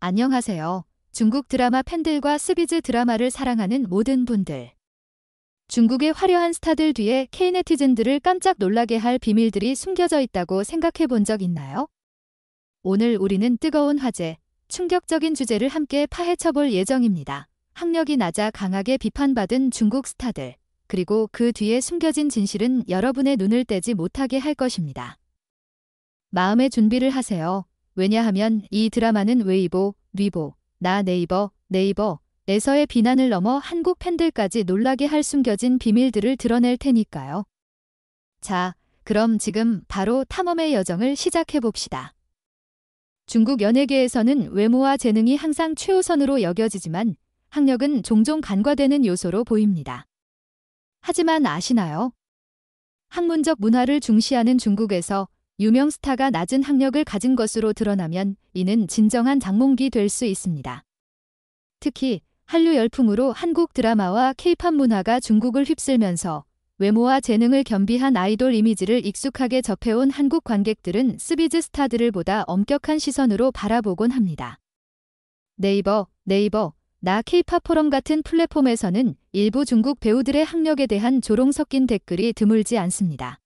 안녕하세요. 중국 드라마 팬들과 스비즈 드라마를 사랑하는 모든 분들. 중국의 화려한 스타들 뒤에 K네티즌들을 깜짝 놀라게 할 비밀들이 숨겨져 있다고 생각해 본 적 있나요? 오늘 우리는 뜨거운 화제, 충격적인 주제를 함께 파헤쳐 볼 예정입니다. 학력이 낮아 강하게 비판받은 중국 스타들, 그리고 그 뒤에 숨겨진 진실은 여러분의 눈을 떼지 못하게 할 것입니다. 마음의 준비를 하세요. 왜냐하면 이 드라마는 웨이보, 위보, 네이버에서의 비난을 넘어 한국 팬들까지 놀라게 할 숨겨진 비밀들을 드러낼 테니까요. 자, 그럼 지금 바로 탐험의 여정을 시작해 봅시다. 중국 연예계에서는 외모와 재능이 항상 최우선으로 여겨지지만 학력은 종종 간과되는 요소로 보입니다. 하지만 아시나요? 학문적 문화를 중시하는 중국에서 유명 스타가 낮은 학력을 가진 것으로 드러나면 이는 진정한 장몽기 될 수 있습니다. 특히 한류 열풍으로 한국 드라마와 K-팝 문화가 중국을 휩쓸면서 외모와 재능을 겸비한 아이돌 이미지를 익숙하게 접해온 한국 관객들은 스비즈 스타들을 보다 엄격한 시선으로 바라보곤 합니다. 네이버, 나 K-팝 포럼 같은 플랫폼에서는 일부 중국 배우들의 학력에 대한 조롱 섞인 댓글이 드물지 않습니다.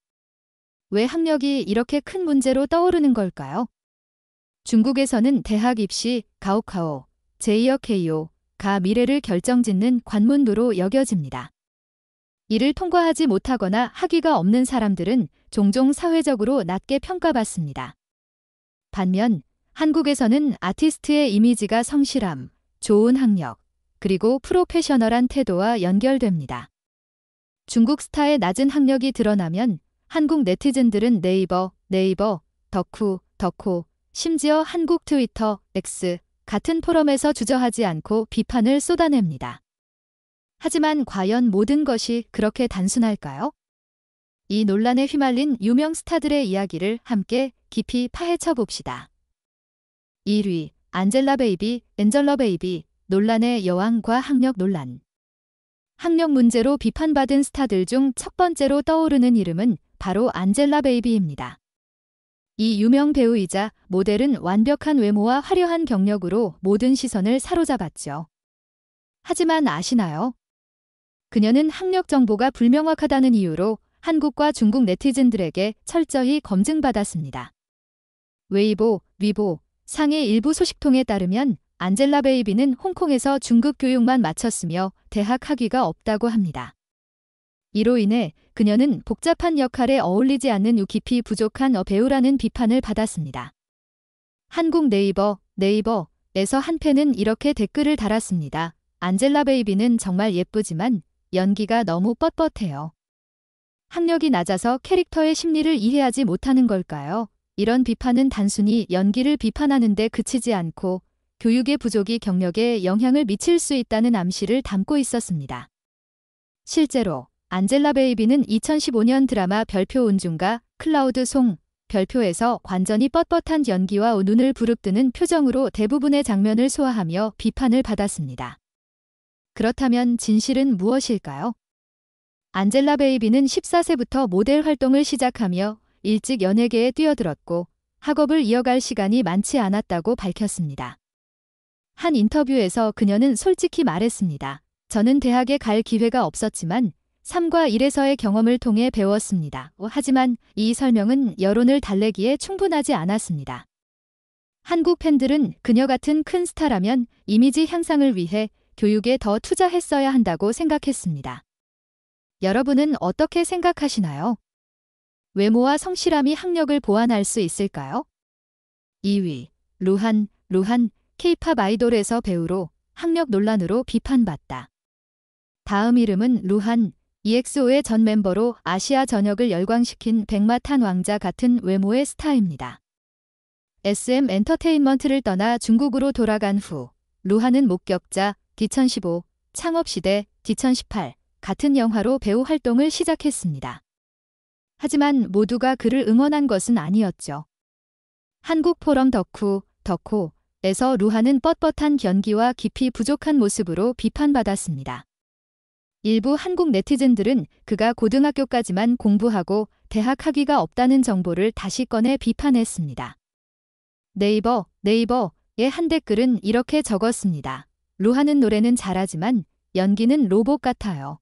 왜 학력이 이렇게 큰 문제로 떠오르는 걸까요? 중국에서는 대학 입시, 가오카오, 제2역 KO가 미래를 결정짓는 관문으로 여겨집니다. 이를 통과하지 못하거나 학위가 없는 사람들은 종종 사회적으로 낮게 평가받습니다. 반면 한국에서는 아티스트의 이미지가 성실함, 좋은 학력, 그리고 프로페셔널한 태도와 연결됩니다. 중국 스타의 낮은 학력이 드러나면 한국 네티즌들은 네이버, 덕후, 심지어 한국 트위터, X 같은 포럼에서 주저하지 않고 비판을 쏟아냅니다. 하지만 과연 모든 것이 그렇게 단순할까요? 이 논란에 휘말린 유명 스타들의 이야기를 함께 깊이 파헤쳐 봅시다. 1위, 엔젤러 베이비, 논란의 여왕과 학력 논란. 학력 문제로 비판받은 스타들 중 첫 번째로 떠오르는 이름은 바로 엔젤러 베이비입니다. 이 유명 배우이자 모델은 완벽한 외모와 화려한 경력으로 모든 시선을 사로잡았죠. 하지만 아시나요? 그녀는 학력 정보가 불명확하다는 이유로 한국과 중국 네티즌들에게 철저히 검증받았습니다. 웨이보, 위보, 상해 일부 소식통에 따르면 엔젤러 베이비는 홍콩에서 중급 교육만 마쳤으며 대학 학위가 없다고 합니다. 이로 인해 그녀는 복잡한 역할에 어울리지 않는 깊이 부족한 배우라는 비판을 받았습니다. 한국 네이버에서 한 팬은 이렇게 댓글을 달았습니다. 엔젤러 베이비는 정말 예쁘지만 연기가 너무 뻣뻣해요. 학력이 낮아서 캐릭터의 심리를 이해하지 못하는 걸까요? 이런 비판은 단순히 연기를 비판하는 데 그치지 않고 교육의 부족이 경력에 영향을 미칠 수 있다는 암시를 담고 있었습니다. 실제로 엔젤러 베이비는 2015년 드라마 별표 운중과 클라우드 송 별표에서 완전히 뻣뻣한 연기와 눈을 부릅뜨는 표정으로 대부분의 장면을 소화하며 비판을 받았습니다. 그렇다면 진실은 무엇일까요? 엔젤러 베이비는 14세부터 모델 활동을 시작하며 일찍 연예계에 뛰어들었고 학업을 이어갈 시간이 많지 않았다고 밝혔습니다. 한 인터뷰에서 그녀는 솔직히 말했습니다. 저는 대학에 갈 기회가 없었지만 3과 1에서의 경험을 통해 배웠습니다. 하지만 이 설명은 여론을 달래기에 충분하지 않았습니다. 한국 팬들은 그녀 같은 큰 스타라면 이미지 향상을 위해 교육에 더 투자했어야 한다고 생각했습니다. 여러분은 어떻게 생각하시나요? 외모와 성실함이 학력을 보완할 수 있을까요? 2위, 루한, K-팝 아이돌에서 배우로 학력 논란으로 비판받다. 다음 이름은 루한, EXO의 전 멤버로 아시아 전역을 열광시킨 백마탄 왕자 같은 외모의 스타입니다. SM 엔터테인먼트를 떠나 중국으로 돌아간 후 루한은 목격자, 2015, 창업시대, 2018 같은 영화로 배우 활동을 시작했습니다. 하지만 모두가 그를 응원한 것은 아니었죠. 한국 포럼 덕후에서 루한은 뻣뻣한 연기와 깊이 부족한 모습으로 비판받았습니다. 일부 한국 네티즌들은 그가 고등학교까지만 공부하고 대학 학위가 없다는 정보를 다시 꺼내 비판했습니다. 네이버 한 댓글은 이렇게 적었습니다. 루하는 노래는 잘하지만 연기는 로봇 같아요.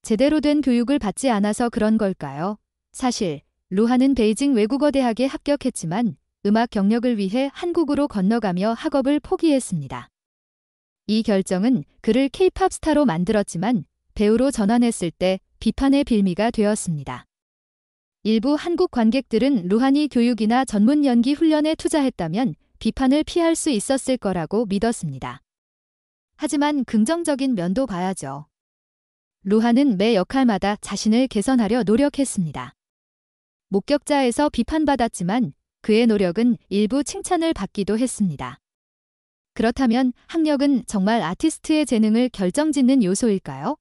제대로 된 교육을 받지 않아서 그런 걸까요? 사실 루하는 베이징 외국어대학에 합격했지만 음악 경력을 위해 한국으로 건너가며 학업을 포기했습니다. 이 결정은 그를 K-팝 스타로 만들었지만 배우로 전환했을 때 비판의 빌미가 되었습니다. 일부 한국 관객들은 루하니 교육이나 전문 연기 훈련에 투자했다면 비판을 피할 수 있었을 거라고 믿었습니다. 하지만 긍정적인 면도 봐야죠. 루하는 매 역할마다 자신을 개선하려 노력했습니다. 목격자에서 비판받았지만 그의 노력은 일부 칭찬을 받기도 했습니다. 그렇다면 학력은 정말 아티스트의 재능을 결정짓는 요소일까요?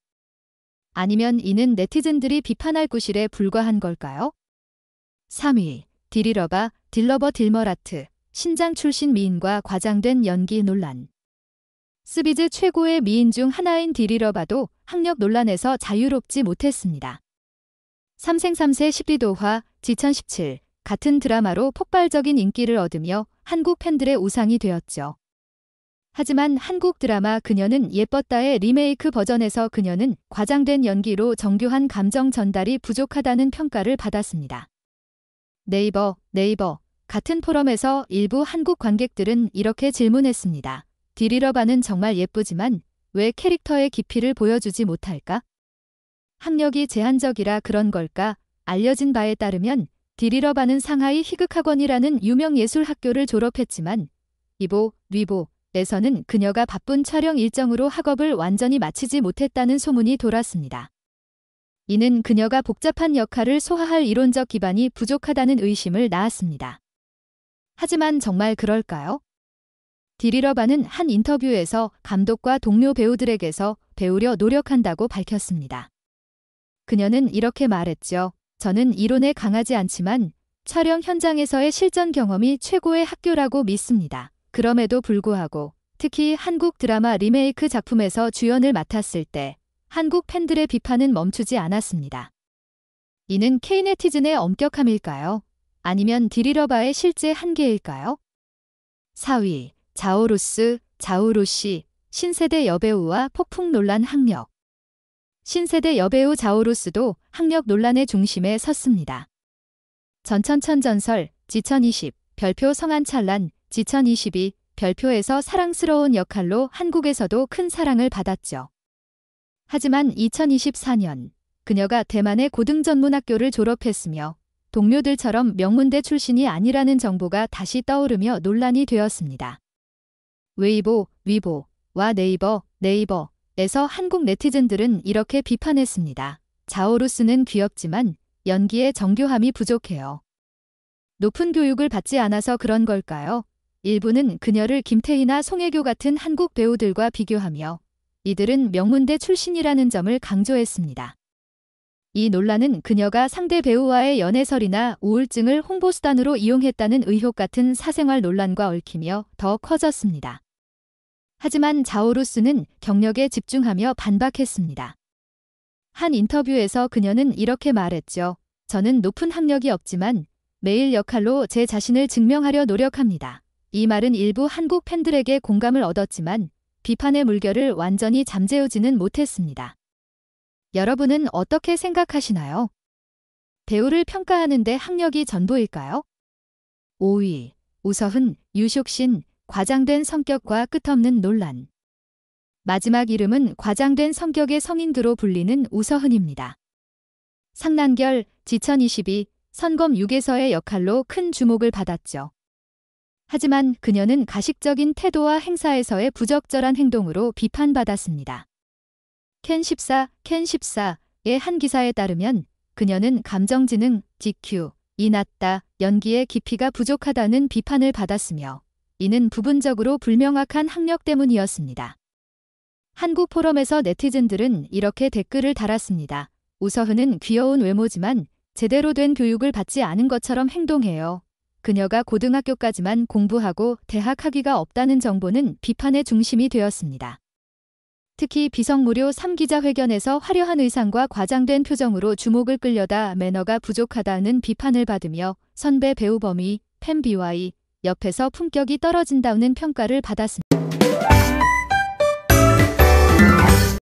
아니면 이는 네티즌들이 비판할 구실에 불과한 걸까요? 3위, 디리러바, 딜러버 딜머라트, 신장 출신 미인과 과장된 연기 논란. 스비즈 최고의 미인 중 하나인 디리러바도 학력 논란에서 자유롭지 못했습니다. 삼생삼세 10리도화, 지천17 같은 드라마로 폭발적인 인기를 얻으며 한국 팬들의 우상이 되었죠. 하지만 한국 드라마 그녀는 예뻤다의 리메이크 버전에서 그녀는 과장된 연기로 정교한 감정 전달이 부족하다는 평가를 받았습니다. 네이버 같은 포럼에서 일부 한국 관객들은 이렇게 질문했습니다. 디리러바는 정말 예쁘지만 왜 캐릭터의 깊이를 보여주지 못할까? 학력이 제한적이라 그런 걸까? 알려진 바에 따르면 디리러바는 상하이 희극학원이라는 유명 예술학교를 졸업했지만 리보에서는 그녀가 바쁜 촬영 일정으로 학업을 완전히 마치지 못했다는 소문이 돌았습니다. 이는 그녀가 복잡한 역할을 소화할 이론적 기반이 부족하다는 의심을 낳았습니다. 하지만 정말 그럴까요? 디리러바는 한 인터뷰에서 감독과 동료 배우들에게서 배우려 노력한다고 밝혔습니다. 그녀는 이렇게 말했죠. 저는 이론에 강하지 않지만 촬영 현장에서의 실전 경험이 최고의 학교라고 믿습니다. 그럼에도 불구하고 특히 한국 드라마 리메이크 작품에서 주연을 맡았을 때 한국 팬들의 비판은 멈추지 않았습니다. 이는 K네티즌의 엄격함일까요? 아니면 디리러바의 실제 한계일까요? 4위, 자오루씨, 신세대 여배우와 폭풍 논란 학력. 신세대 여배우 자오루스도 학력 논란의 중심에 섰습니다. 전천천전설, 지천20, 별표 성한찬란, 지천22, 별표에서 사랑스러운 역할로 한국에서도 큰 사랑을 받았죠. 하지만 2024년 그녀가 대만의 고등전문학교를 졸업했으며 동료들처럼 명문대 출신이 아니라는 정보가 다시 떠오르며 논란이 되었습니다. 위보와 네이버에서 한국 네티즌들은 이렇게 비판했습니다. 자오루스는 귀엽지만 연기의 정교함이 부족해요. 높은 교육을 받지 않아서 그런 걸까요? 일부는 그녀를 김태희나 송혜교 같은 한국 배우들과 비교하며 이들은 명문대 출신이라는 점을 강조했습니다. 이 논란은 그녀가 상대 배우와의 연애설이나 우울증을 홍보수단으로 이용했다는 의혹 같은 사생활 논란과 얽히며 더 커졌습니다. 하지만 자오루스는 경력에 집중하며 반박했습니다. 한 인터뷰에서 그녀는 이렇게 말했죠. 저는 높은 학력이 없지만 매일 역할로 제 자신을 증명하려 노력합니다. 이 말은 일부 한국 팬들에게 공감을 얻었지만 비판의 물결을 완전히 잠재우지는 못했습니다. 여러분은 어떻게 생각하시나요? 배우를 평가하는데 학력이 전부일까요? 5위, 우서훈, 유식신, 과장된 성격과 끝없는 논란. 마지막 이름은 과장된 성격의 성인그로 불리는 우서훈입니다. 상난결, 지천22, 선검 6에서의 역할로 큰 주목을 받았죠. 하지만 그녀는 가식적인 태도와 행사에서의 부적절한 행동으로 비판받았습니다. 캔14의 한 기사에 따르면 그녀는 감정지능, GQ이 낮다, 연기의 깊이가 부족하다는 비판을 받았으며 이는 부분적으로 불명확한 학력 때문이었습니다. 한국 포럼에서 네티즌들은 이렇게 댓글을 달았습니다. 우서훈은 귀여운 외모지만 제대로 된 교육을 받지 않은 것처럼 행동해요. 그녀가 고등학교까지만 공부하고 대학 학위가 없다는 정보는 비판의 중심이 되었습니다. 특히 비성무료 3기자회견에서 화려한 의상과 과장된 표정으로 주목을 끌려다 매너가 부족하다는 비판을 받으며 선배 배우 범위, 팬 BY, 옆에서 품격이 떨어진다는 평가를 받았습니다.